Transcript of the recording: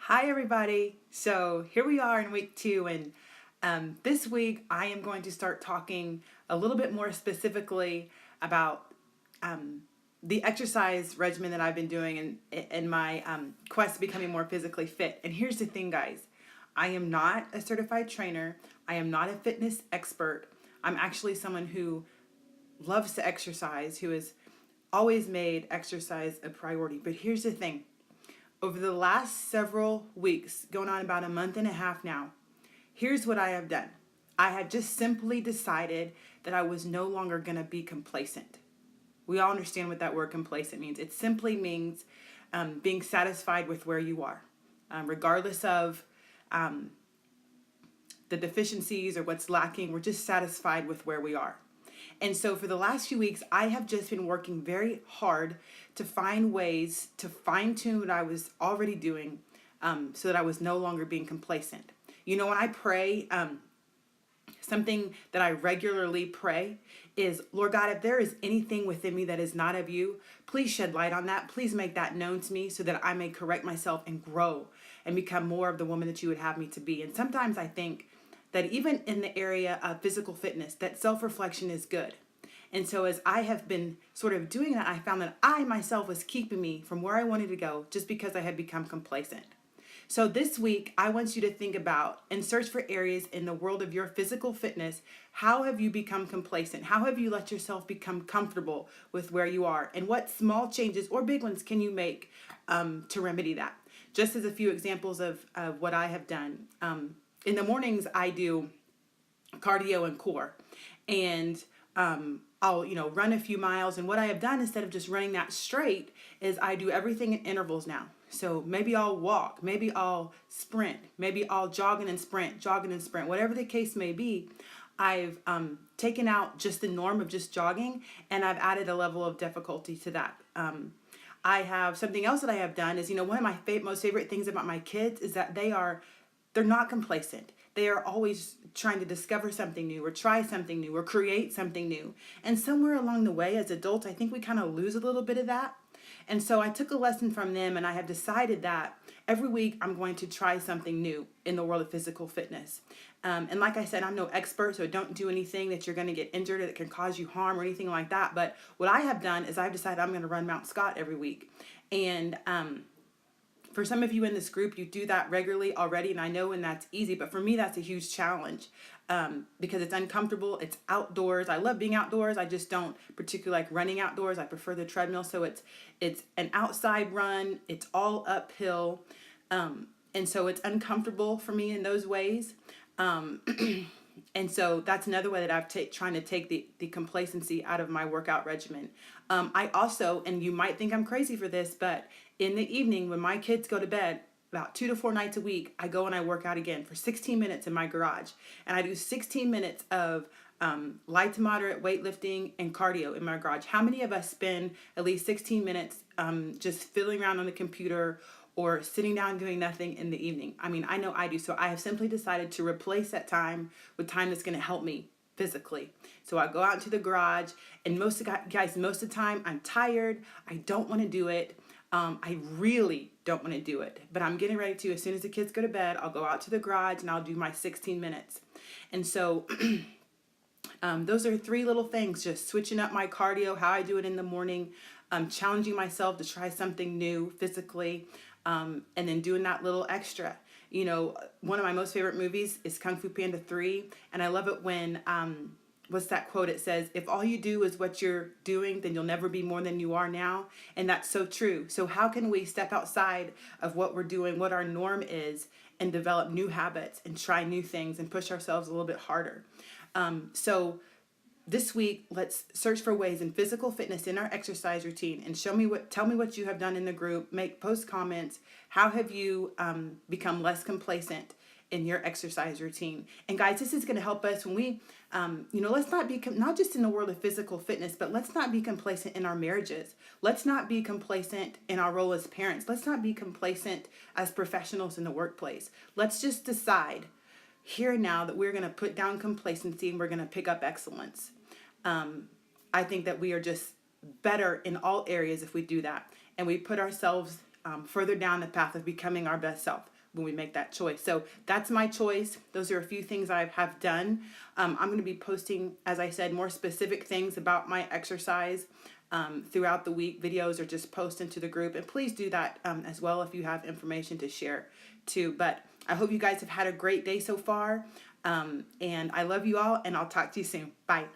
Hi, everybody. So here we are in week 2, and this week I am going to start talking a little bit more specifically about um, the exercise regimen that I've been doing in my quest to becoming more physically fit. And here's the thing, guys, I am not a certified trainer, I am not a fitness expert. I'm actually someone who loves to exercise, who has always made exercise a priority. But here's the thing, over the last several weeks, going on about a month and a half now, here's what I have done. I have just simply decided that I was no longer going to be complacent. We all understand what that word complacent means. It simply means being satisfied with where you are, regardless of um, the deficiencies or what's lacking. We're just satisfied with where we are. And so for the last few weeks, I have just been working very hard to find ways to fine tune what I was already doing, so that I was no longer being complacent. You know, when I pray, something that I regularly pray is, Lord God, if there is anything within me that is not of you, please shed light on that. Please make that known to me so that I may correct myself and grow and become more of the woman that you would have me to be. And sometimes I think that even in the area of physical fitness, that self-reflection is good. And so as I have been sort of doing that, I found that I myself was keeping me from where I wanted to go just because I had become complacent. So this week, I want you to think about and search for areas in the world of your physical fitness. How have you become complacent? How have you let yourself become comfortable with where you are? And what small changes or big ones can you make to remedy that? Just as a few examples of what I have done. In the mornings, I do cardio and core, and I'll run a few miles. And what I have done, instead of just running that straight, is I do everything in intervals now. So maybe I'll walk, maybe I'll sprint, maybe I'll jogging and sprint, whatever the case may be. I've taken out just the norm of just jogging, and I've added a level of difficulty to that. I have something else that I have done is, one of my most favorite things about my kids is that they're not complacent. They are always trying to discover something new or try something new or create something new. And somewhere along the way, as adults, I think we kind of lose a little bit of that. And so I took a lesson from them, and I have decided that every week I'm going to try something new in the world of physical fitness. And like I said, I'm no expert, so don't do anything that you're going to get injured or that can cause you harm or anything like that. But what I have done is I've decided I'm going to run Mount Scott every week. And for some of you in this group, you do that regularly already, and I know and that's easy, but for me, that's a huge challenge because it's uncomfortable. It's outdoors. I love being outdoors. I just don't particularly like running outdoors. I prefer the treadmill. So it's an outside run. It's all uphill. And so it's uncomfortable for me in those ways. And so that's another way that I've trying to take the complacency out of my workout regimen. I also, and you might think I'm crazy for this, but in the evening when my kids go to bed, about 2 to 4 nights a week, I go and I work out again for 16 minutes in my garage. And I do 16 minutes of light to moderate weightlifting and cardio in my garage. How many of us spend at least 16 minutes just fiddling around on the computer or sitting down doing nothing in the evening? I mean, I know I do. So I have simply decided to replace that time with time that's going to help me physically. So I go out into the garage, and most of the time I'm tired. I don't want to do it. I really don't want to do it, but I'm getting ready to. As soon as the kids go to bed, I'll go out to the garage and I'll do my 16 minutes. And so those are 3 little things, just switching up my cardio, how I do it in the morning, challenging myself to try something new physically, and then doing that little extra. One of my most favorite movies is Kung Fu Panda 3, and I love it when, what's that quote? It says, if all you do is what you're doing, then you'll never be more than you are now. And that's so true. So how can we step outside of what we're doing, what our norm is, and develop new habits and try new things and push ourselves a little bit harder? So this week, let's search for ways in physical fitness in our exercise routine, and tell me what you have done in the group. Post comments. How have you become less complacent in your exercise routine? And guys, this is going to help us when we, let's not be, not just in the world of physical fitness, but let's not be complacent in our marriages. Let's not be complacent in our role as parents. Let's not be complacent as professionals in the workplace. Let's just decide here and now that we're going to put down complacency and we're going to pick up excellence. I think that we are just better in all areas if we do that, and we put ourselves further down the path of becoming our best self. when we make that choice. So that's my choice. Those are a few things I have done. I'm going to be posting, as I said, more specific things about my exercise throughout the week, videos, or just post into the group. And please do that as well if you have information to share too. But I hope you guys have had a great day so far. And I love you all, and I'll talk to you soon. Bye.